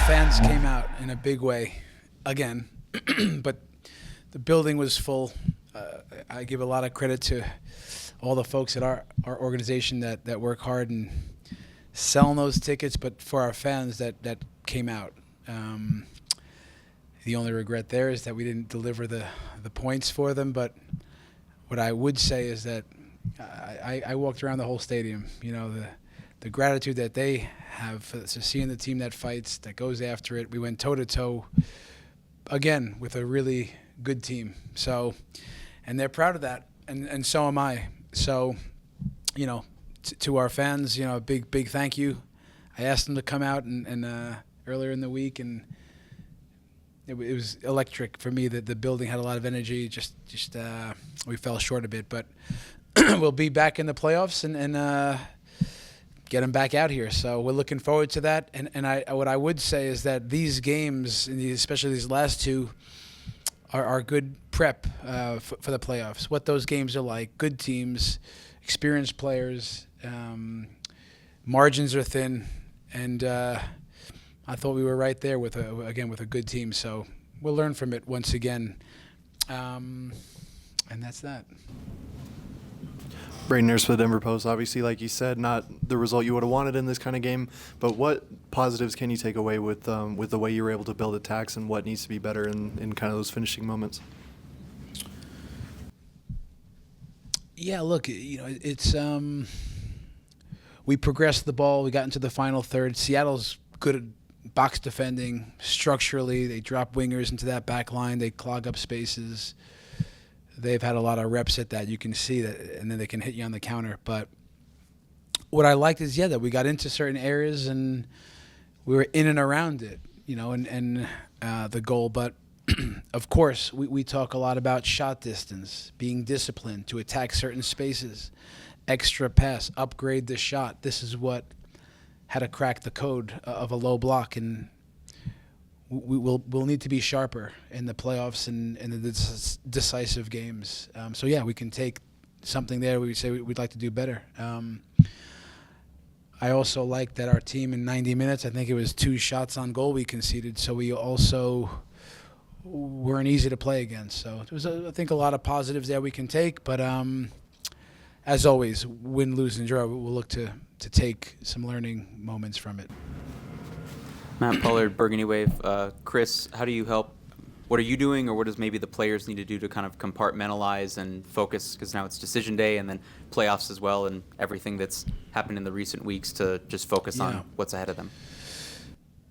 fans came out in a big way again, but the building was full. I give a lot of credit to all the folks at our organization that work hard and selling those tickets, but for our fans that came out. The only regret there is that we didn't deliver the points for them, but what I would say is that I walked around the whole stadium. You know, the gratitude that they have for seeing the team that fights, that goes after it. We went toe-to-toe, again, with a really good team. So, and they're proud of that, and so am I. So, you know, to our fans, you know, a big thank you. I asked them to come out and earlier in the week, and it was electric for me. That the building had a lot of energy. Just we fell short a bit, but we'll be back in the playoffs and get them back out here. So we're looking forward to that. And what I would say is that these games, especially these last two, are good prep for the playoffs. What those games are like: good teams, experienced players, margins are thin, and I thought we were right there with a good team. So we'll learn from it once again, and that's that. Braden Nurse for the Denver Post. Obviously, like you said, not the result you would have wanted in this kind of game, but what positives can you take away with the way you were able to build attacks, and what needs to be better in kind of those finishing moments? Yeah, look, you know, it's we progressed the ball. We got into the final third. Seattle's good at box defending structurally. They drop wingers into that back line. They clog up spaces. They've had a lot of reps at that. You can see that, and then they can hit you on the counter. But what I liked is, that we got into certain areas and we were in and around it, you know, and the goal. But, of course, we talk a lot about shot distance, being disciplined to attack certain spaces, extra pass, upgrade the shot. This is what had to crack the code of a low block, and we'll need to be sharper in the playoffs and in the decisive games. So we can take something there. We say we'd like to do better. I also like that our team in 90 minutes, I think it was 2 shots on goal we conceded. So we also weren't easy to play against. So there was, I think, a lot of positives there we can take. But as always, win, lose, and draw, we'll look to take some learning moments from it. Matt Pollard, Burgundy Wave. Chris, how do you help? What are you doing, or what does maybe the players need to do to kind of compartmentalize and focus? Because now it's decision day and then playoffs as well, and everything that's happened in the recent weeks to just focus on what's ahead of them.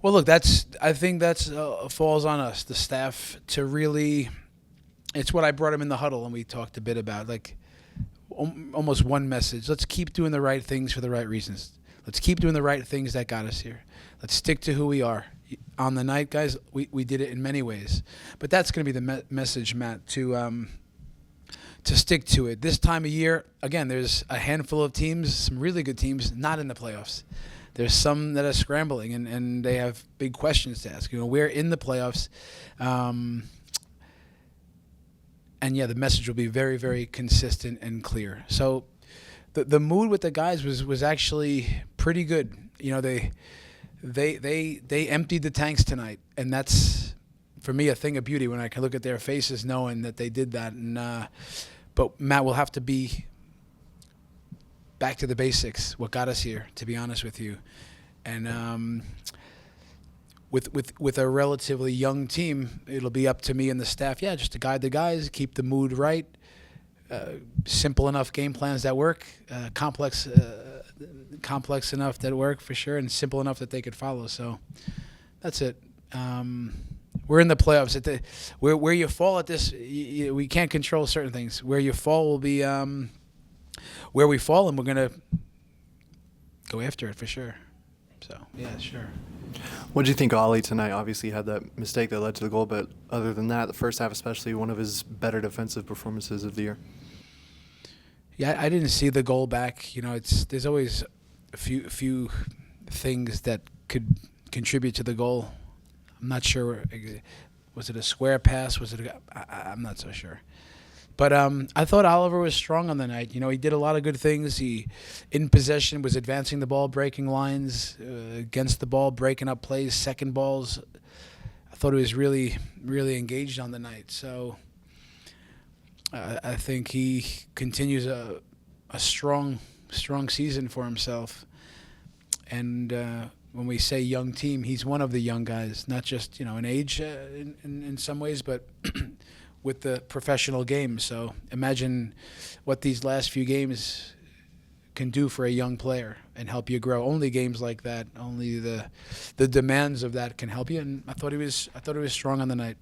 Well, look, I think that's falls on us, the staff, to really. It's what I brought him in the huddle, and we talked a bit about, like almost one message. Let's keep doing the right things for the right reasons. Let's keep doing the right things that got us here. Let's stick to who we are. On the night, guys, we did it in many ways. But that's going to be the message, Matt, to stick to it. This time of year, again, there's a handful of teams, some really good teams, not in the playoffs. There's some that are scrambling, and they have big questions to ask. You know, we're in the playoffs. And, the message will be very, very consistent and clear. So the mood with the guys was actually pretty good. You know, they emptied the tanks tonight, and that's, for me, a thing of beauty when I can look at their faces knowing that they did that. And but Matt will have to be back to the basics, what got us here, to be honest with you. And with a relatively young team, it'll be up to me and the staff, just to guide the guys, keep the mood right. Simple enough game plans that work, complex enough that work for sure, and simple enough that they could follow. So that's it. We're in the playoffs. Where you fall at this, we can't control certain things. Where you fall will be where we fall, and we're gonna go after it for sure. So sure. What did you think of Ollie tonight? Obviously, he had that mistake that led to the goal, but other than that, the first half especially, one of his better defensive performances of the year. Yeah, I didn't see the goal back. You know, there's always a few things that could contribute to the goal. I'm not sure. Was it a square pass? I'm not so sure. But I thought Oliver was strong on the night. He did a lot of good things. He, in possession, was advancing the ball, breaking lines, against the ball, breaking up plays, second balls. I thought he was really, really engaged on the night. So I think he continues a strong season for himself. And when we say young team, he's one of the young guys, not just in age in some ways, but with the professional game. So imagine what these last few games can do for a young player and help you grow. Only games like that, only the demands of that can help you. And I thought he was strong on the night.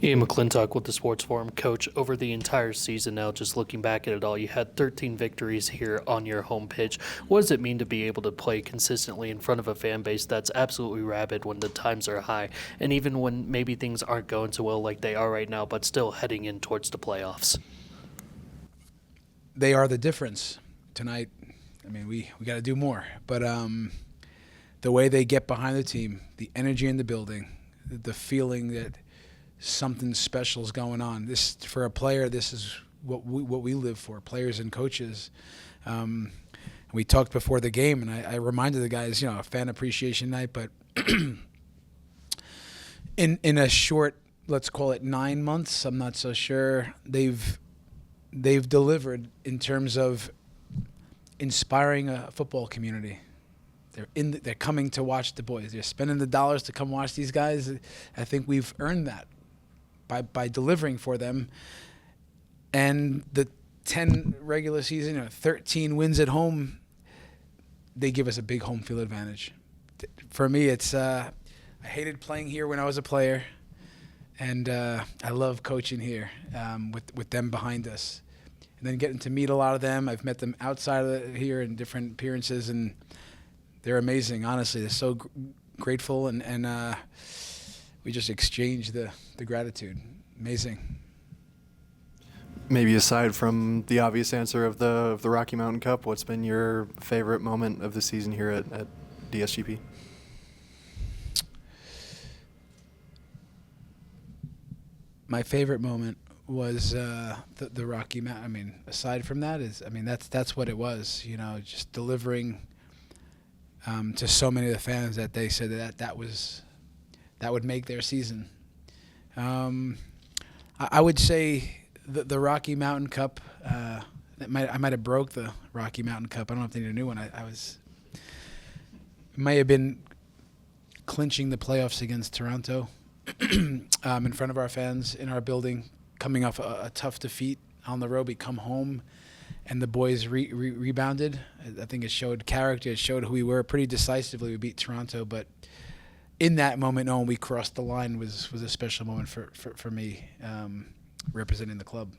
Ian McClintock with the Sports Forum. Coach, over the entire season now, just looking back at it all, you had 13 victories here on your home pitch. What does it mean to be able to play consistently in front of a fan base that's absolutely rabid when the times are high, and even when maybe things aren't going so well like they are right now, but still heading in towards the playoffs? They are the difference tonight. I mean, we got to do more. But the way they get behind the team, the energy in the building, the feeling that something special is going on. This, for a player, this is what we live for, players and coaches. We talked before the game, and I reminded the guys, a fan appreciation night, but in a short, let's call it 9 months, I'm not so sure, they've delivered in terms of inspiring a football community. They're coming to watch the boys. They're spending the dollars to come watch these guys. I think we've earned that by delivering for them. And the 10 regular season, 13 wins at home, they give us a big home field advantage. For me, it's I hated playing here when I was a player, and I love coaching here with them behind us. And then getting to meet a lot of them. I've met them outside of here in different appearances, and they're amazing, honestly. They're so grateful, and we just exchange the gratitude. Amazing. Maybe aside from the obvious answer of the Rocky Mountain Cup, what's been your favorite moment of the season here at DSGP? My favorite moment was the Rocky Mountain. I mean, aside from that, that's what it was. Just delivering to so many of the fans that they said that would make their season. I would say the Rocky Mountain Cup. I might have broke the Rocky Mountain Cup. I don't know if they need a new one. May have been clinching the playoffs against Toronto in front of our fans in our building, coming off a tough defeat on the road. We come home, and the boys rebounded. I think it showed character. It showed who we were. Pretty decisively, we beat Toronto, but in that moment, knowing we crossed the line was a special moment for me, representing the club.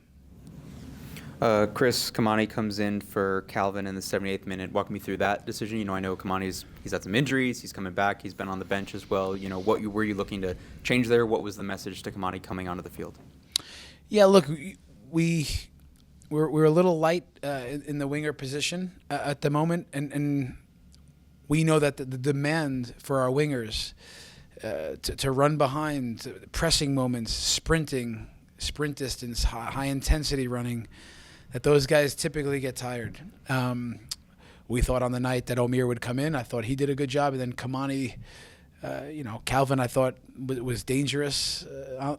Chris, Kamani comes in for Calvin in the 78th minute. Walk me through that decision. I know Kamani's had some injuries. He's coming back. He's been on the bench as well. What were you looking to change there? What was the message to Kamani coming onto the field? Yeah, look, we're a little light in the winger position at the moment, and we know that the demand for our wingers to run behind, pressing moments, sprint distance, high intensity running, that those guys typically get tired. We thought on the night that Omir would come in. I thought he did a good job, and then Kamani, Calvin, I thought was dangerous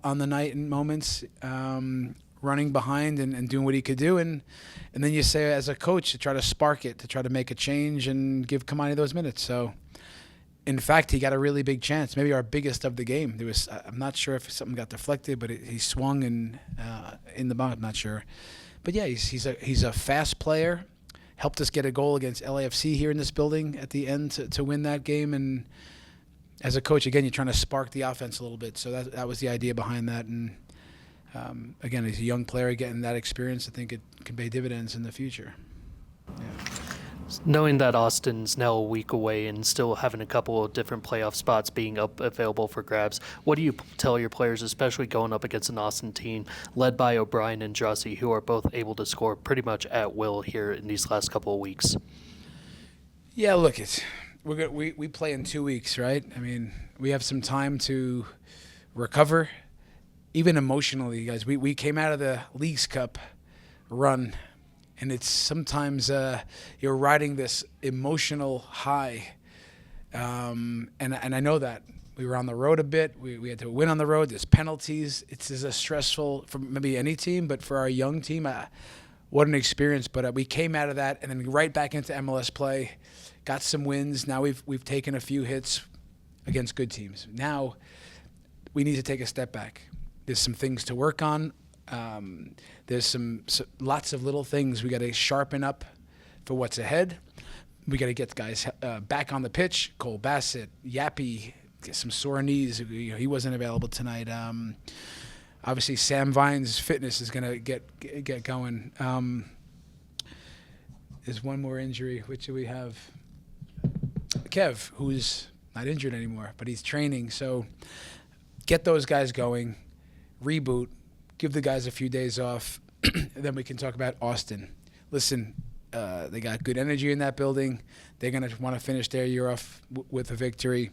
on the night in moments, running behind and doing what he could do, and then you say as a coach to try to spark it, to try to make a change and give Kamani those minutes. So, in fact, he got a really big chance, maybe our biggest of the game. I'm not sure if something got deflected, but he swung in the box. I'm not sure, but yeah, he's a fast player. Helped us get a goal against LAFC here in this building at the end to win that game. And as a coach, again, you're trying to spark the offense a little bit. So that was the idea behind that. And again, he's a young player getting that experience. I think it can pay dividends in the future. Yeah. Knowing that Austin's now a week away and still having a couple of different playoff spots being available for grabs, what do you tell your players, especially going up against an Austin team led by O'Brien and Jussie, who are both able to score pretty much at will here in these last couple of weeks? Yeah, look, we play in 2 weeks, right? I mean, we have some time to recover even emotionally, guys, we came out of the Leagues Cup run, and it's sometimes you're riding this emotional high, and I know that. We were on the road a bit. We had to win on the road. There's penalties. It's a stressful for maybe any team, but for our young team, what an experience. But we came out of that and then right back into MLS play, got some wins. Now we've taken a few hits against good teams. Now we need to take a step back. There's some things to work on. There's some lots of little things we got to sharpen up for what's ahead. We got to get guys back on the pitch. Cole Bassett, Yappy, get some sore knees. He wasn't available tonight. Obviously, Sam Vine's fitness is going to get going. There's one more injury. Which do we have? Kev, who's not injured anymore, but he's training. So get those guys going, reboot, give the guys a few days off, and then we can talk about Austin. Listen, they got good energy in that building. They're going to want to finish their year off with a victory.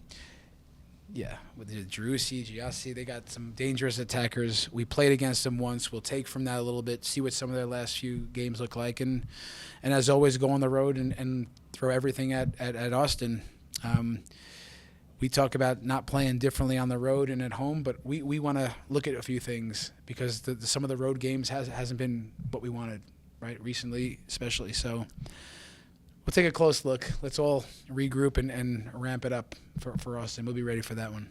Yeah, with the Driussi, Giassi, they got some dangerous attackers. We played against them once. We'll take from that a little bit, see what some of their last few games look like, and as always, go on the road and throw everything at Austin. We talk about not playing differently on the road and at home, but we want to look at a few things because some of the road games hasn't been what we wanted, right, recently especially. So we'll take a close look. Let's all regroup and ramp it up for Austin. We'll be ready for that one.